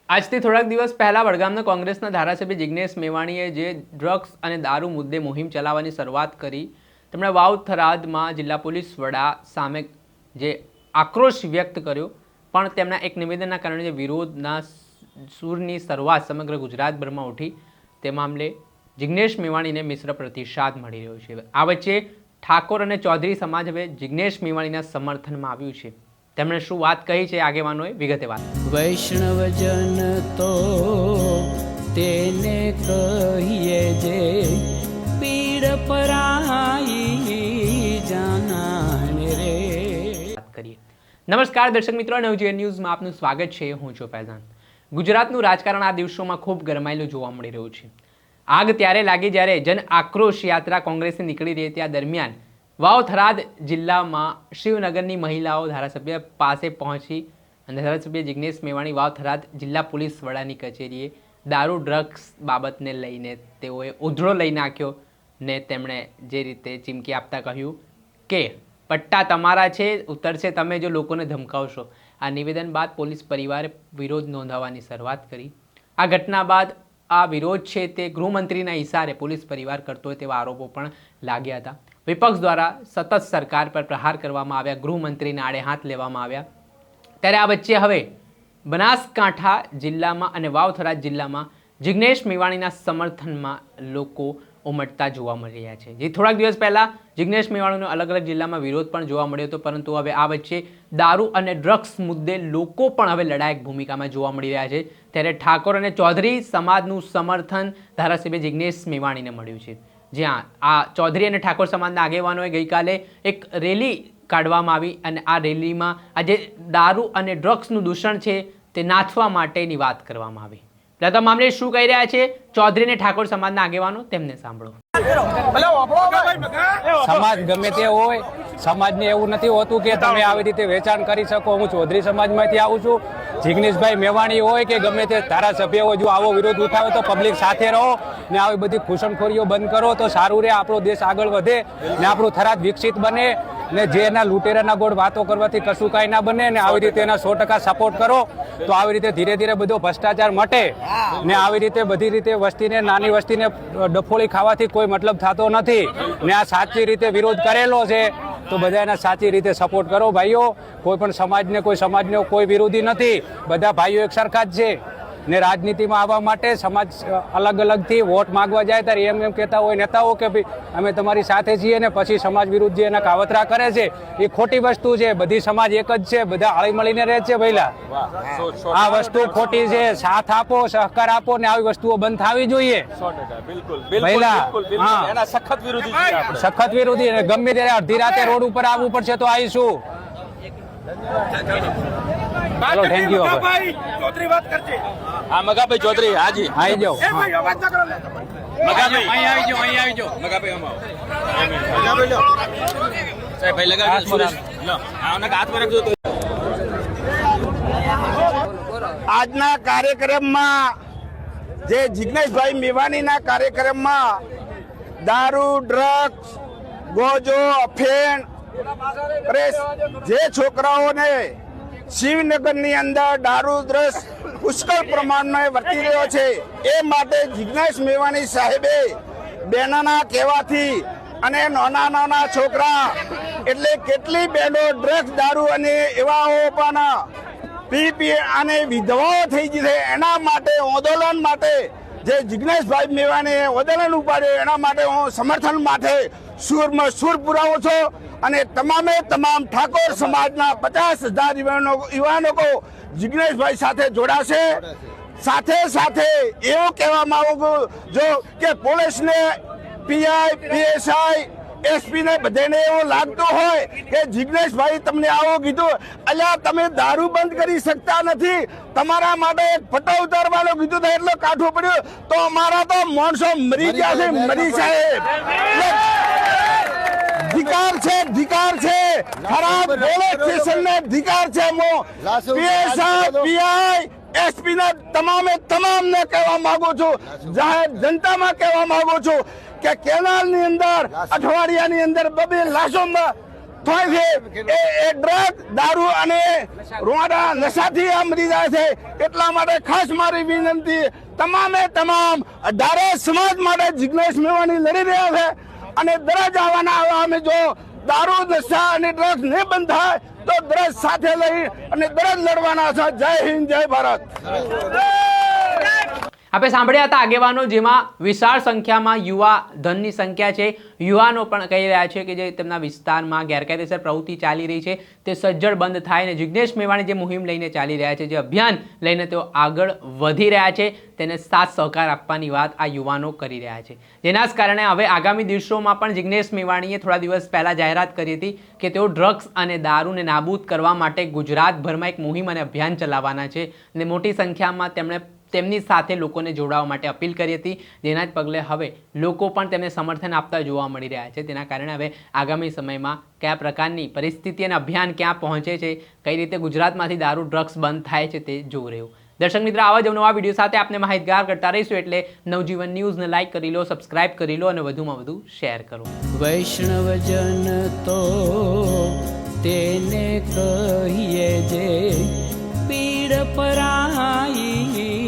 આજથી થોડાક દિવસ પહેલા વડગામના કોંગ્રેસના ધારાસભ્ય જિગ્નેશ મેવાણીએ જે ડ્રગ્સ અને દારૂ મુદ્દે મુહિમ ચલાવવાની શરૂઆત કરી, તેમણે વાવ થરાદમાં જિલ્લા પોલીસ વડા સામે જે આક્રોશ વ્યક્ત કર્યો, પણ તેમના એક નિવેદનના કારણે જે વિરોધના સૂરની શરૂઆત સમગ્ર ગુજરાતભરમાં ઉઠી, તે મામલે જિગ્નેશ મેવાણીને મિશ્ર પ્રતિસાદ મળી રહ્યો છે। આ વચ્ચે ઠાકોર અને ચૌધરી સમાજ હવે જિગ્નેશ મેવાણીના સમર્થનમાં આવ્યું છે। તેમણે શું વાત કહી છે આગેવાનોએ વિગતે વાત। વૈષ્ણવજન તો તેને કહીએ જે પીડ પરાઈ જાનાને રે। વાત કરીએ। નમસ્કાર દર્શક મિત્રો, નવજીવન ન્યૂઝમાં આપનું સ્વાગત છે। હું છું ફૈઝાન। ગુજરાતનું રાજકારણ આ દિવસોમાં ખૂબ ગરમાયેલું જોવા મળી રહ્યું છે। આગ ત્યારે લાગી જ્યારે જન આક્રોશ યાત્રા કોંગ્રેસની નીકળી રહી ત્યાં દરમિયાન વાવ થરાદ જિલ્લામાં શિવનગરની મહિલાઓ ધારાસભ્ય પાસે પહોંચી અને ધારાસભ્ય જિગ્નેશ મેવાણી વાવ થરાદ જિલ્લા પોલીસ વડાની કચેરીએ દારૂ ડ્રગ્સ બાબતને લઈને તેઓએ ઉધડો લઈ નાખ્યો ને તેમણે જે રીતે ચીમકી આપતા કહ્યું કે પટ્ટા તમારા છે, ઉતરશે તમે જો લોકોને ધમકાવશો। આ નિવેદન બાદ પોલીસ પરિવારે વિરોધ નોંધાવવાની શરૂઆત કરી। આ ઘટના બાદ આ વિરોધ છે તે ગૃહમંત્રીના ઇશારે પોલીસ પરિવાર કરતો હોય તેવા આરોપો પણ લાગ્યા હતા। વિપક્ષ દ્વારા સતત સરકાર પર પ્રહાર કરવામાં આવ્યા, ગૃહમંત્રીને આડે હાથ લેવામાં આવ્યા। ત્યારે આ વચ્ચે હવે બનાસકાંઠા જિલ્લામાં અને વાવ થરાદ જિલ્લામાં જિગ્નેશ મેવાણીના સમર્થનમાં લોકો ઉમટતા જોવા મળી રહ્યા છે। જે થોડાક દિવસ પહેલા જિગ્નેશ મેવાણીનો અલગ અલગ જિલ્લામાં વિરોધ પણ જોવા મળ્યો હતો, પરંતુ હવે આ વચ્ચે દારૂ અને ડ્રગ્સ મુદ્દે લોકો પણ હવે લડાયક ભૂમિકામાં જોવા મળી રહ્યા છે। ત્યારે ઠાકોર અને ચૌધરી સમાજનું સમર્થન ધારાસભ્ય જિગ્નેશ મેવાણીને મળ્યું છે, જ્યાં આ ચૌધરી અને ઠાકોર સમાજના આગેવાનોએ ગઈકાલે એક રેલી કાઢવામાં આવી અને આ રેલીમાં આજે દારૂ અને ડ્રગ્સનું દૂષણ છે તે નાથવા માટેની વાત કરવામાં આવી। તો મામલે શું કહી રહ્યા છે ચૌધરી અને ઠાકોર સમાજના આગેવાનો, તેમને સાંભળો। સમાજ ગમે તે હોય, સમાજને એવું નથી હોતું કે તમે આવી રીતે વેચાણ કરી શકો। હું ચૌધરી સમાજમાંથી આવું છું। જિગ્નેશભાઈ મેવાણી હોય કે ગમે તે ધારાસભ્ય હોય, જો આવો વિરોધ ઉઠાવે તો પબ્લિક સાથે રહો ને આવી બધી ઘૂસણખોરીઓ બંધ કરો તો સારું રહે, આપણો દેશ આગળ વધે ને આપણું થરાદ વિકસિત બને ને જે એના લૂંટેરાના ગોળ વાતો કરવાથી કશું કાંઈ ના બને ને આવી રીતે એના 100% સપોર્ટ કરો તો આવી રીતે ધીરે ધીરે બધો ભ્રષ્ટાચાર મટે ને આવી રીતે બધી રીતે વસ્તીને, નાની વસ્તીને ડફોળી ખાવાથી કોઈ મતલબ થતો નથી ને આ સાચી રીતે વિરોધ કરેલો છે તો બધા એના સાચી રીતે સપોર્ટ કરો ભાઈઓ। કોઈ પણ સમાજને કોઈ વિરોધી નથી, બધા ભાઈઓ એક સરખા જ છે ને રાજનીતિમાં આવવા માટે સમાજ અલગ અલગથી વોટ માંગવા જાય ત્યારે એમ કહેતા હોય નેતાઓ કે ભાઈ અમે તમારી સાથે છીએ ને પછી સમાજ વિરુદ્ધ જે એના કાવતરા કરે છે એ ખોટી વસ્તુ છે। બધી સમાજ એક જ છે, બધા હળી મળીને રહે છે ભઈલા। આ વસ્તુ ખોટી છે, સાથ આપો, સહકાર આપો ને આવી વસ્તુઓ બંધ થવી જોઈએ ભઈલા। હા, સખત વિરોધી ગમે ત્યારે અડધી રાતે રોડ ઉપર આવવું પડશે તો આવીશું। ચલો, થેન્ક યુ। ચૌધરી વાત કરજે। હા, મગાભાઈ ચૌધરી, હાજી આવી જાઓ। મગાભાઈ અહીં આવી જાઓ। મગાભાઈ આમાં સાહેબ ભાઈ લગાવી લો, આના હાથ પર રાખજો। આજના કાર્યક્રમમાં જે જિગ્નેશભાઈ મેવાણીના કાર્યક્રમમાં દારૂ, ડ્રગ્સ, ગોજો, અફેણ જે છોકરાઓને શિવનગરની અંદર દારૂ દ્રસ પુષ્કળ પ્રમાણમાં વર્તી રહ્યો છે એ માટે જિગ્નેશ મેવાણી સાહેબે બહેનોના કહેવાથી અને નાના છોકરા એટલે કેટલી બહેનો ડ્રગ્સ, દારૂ અને એવા પણ પી અને વિધવાઓ થઈ ગઈ છે, એના માટે આંદોલન માટે જે જિગ્નેશભાઈ મેવાણીએ આંદોલન ઉપાડ્યું એના માટે હું સમર્થન માટે સૂરમાં સૂર પુરાવું છું અને તમામ ઠાકોર સમાજના 50,000 યુવાનો જિગ્નેશભાઈ સાથે જોડાશે। સાથે સાથે એવું કહેવામાં આવું જો કે પોલીસને, પીઆઈ, પીએસઆઈ, એસપીને બધાને એવું લાગતું હોય કે જિગ્નેશભાઈ તમને આવું કીધું, અલ્યા તમે દારૂ બંધ કરી શકતા નથી, તમારા માટે એક પટ્ટો ઉતારવાનું કીધું તો એટલો કાઠું પડ્યું તો અમારા તો માણસો મરી ગયા છે, મરી સાહેબ। ધિકાર છે ખરાબ પોલીસ સ્ટેશનને ધિકાર છે। હું પીએસઆઈ, પીઆઈ, એસપી ના તમામને કહેવા માંગુ છું, જાહેર જનતામાં કહેવા માંગુ છું કે કેનાલની અંદર અઠવાડિયાની અંદર 2 લાશોમાં થાય છે એ ડ્રગ દારૂ અને રૂવાડા નશાથી આ મરી જાય છે. એટલા માટે ખાસ મારી વિનંતી તમામે તમામ 18 સમાજ માટે જિજ્ઞેશ મેવાણી લડી રહ્યા છે અને દરજ આવવાના અમે જો દારૂ નશા અને ડ્રગ્સ નહીં બંધ થાય તો દરજ સાથે લઈ અને દરજ લડવાના છે. જય હિન્દ, જય ભારત. આપણે સાંભળ્યા હતા આગેવાનો, જેમાં વિશાળ સંખ્યામાં યુવા ધનની સંખ્યા છે. યુવાનો પણ કહી રહ્યા છે કે જે તેમના વિસ્તારમાં ગેરકાયદેસર પ્રવૃત્તિ ચાલી રહી છે તે સજ્જડ બંધ થાય. અને જિજ્ઞેશ મેવાણી જે મુહિમ લઈને ચાલી રહ્યા છે, જે અભિયાન લઈને તેઓ આગળ વધી રહ્યા છે, તેને સાથ સહકાર આપવાની વાત આ યુવાનો કરી રહ્યા છે. જેના જ કારણે હવે આગામી દિવસોમાં પણ જિજ્ઞેશ મેવાણીએ થોડા દિવસ પહેલાં જાહેરાત કરી હતી કે તેઓ ડ્રગ્સ અને દારૂને નાબૂદ કરવા માટે ગુજરાતભરમાં એક મુહિમ અને અભિયાન ચલાવવાના છે. અને મોટી સંખ્યામાં તેમણે તેમની સાથે લોકોને જોડાવા માટે અપીલ કરી હતી. જેના જ પગલે હવે લોકો પણ તેમને સમર્થન આપતા જોવા મળી રહ્યા છે. તેના કારણે હવે આગામી સમયમાં કયા પ્રકારની પરિસ્થિતિ અને અભિયાન ક્યાં પહોંચે છે, કઈ રીતે ગુજરાતમાંથી દારૂ ડ્રગ્સ બંધ થાય છે તે જોવું રહ્યું. દર્શક મિત્રો, આવા જ નવા વિડીયો સાથે આપને માહિતગાર કરતા રહીશું. એટલે નવજીવન ન્યૂઝને લાઇક કરી લો, સબસ્ક્રાઇબ કરી લો અને વધુમાં વધુ શેર કરો. વૈષ્ણવજન તો તેને કહીએ જે પીડ પરાઈ.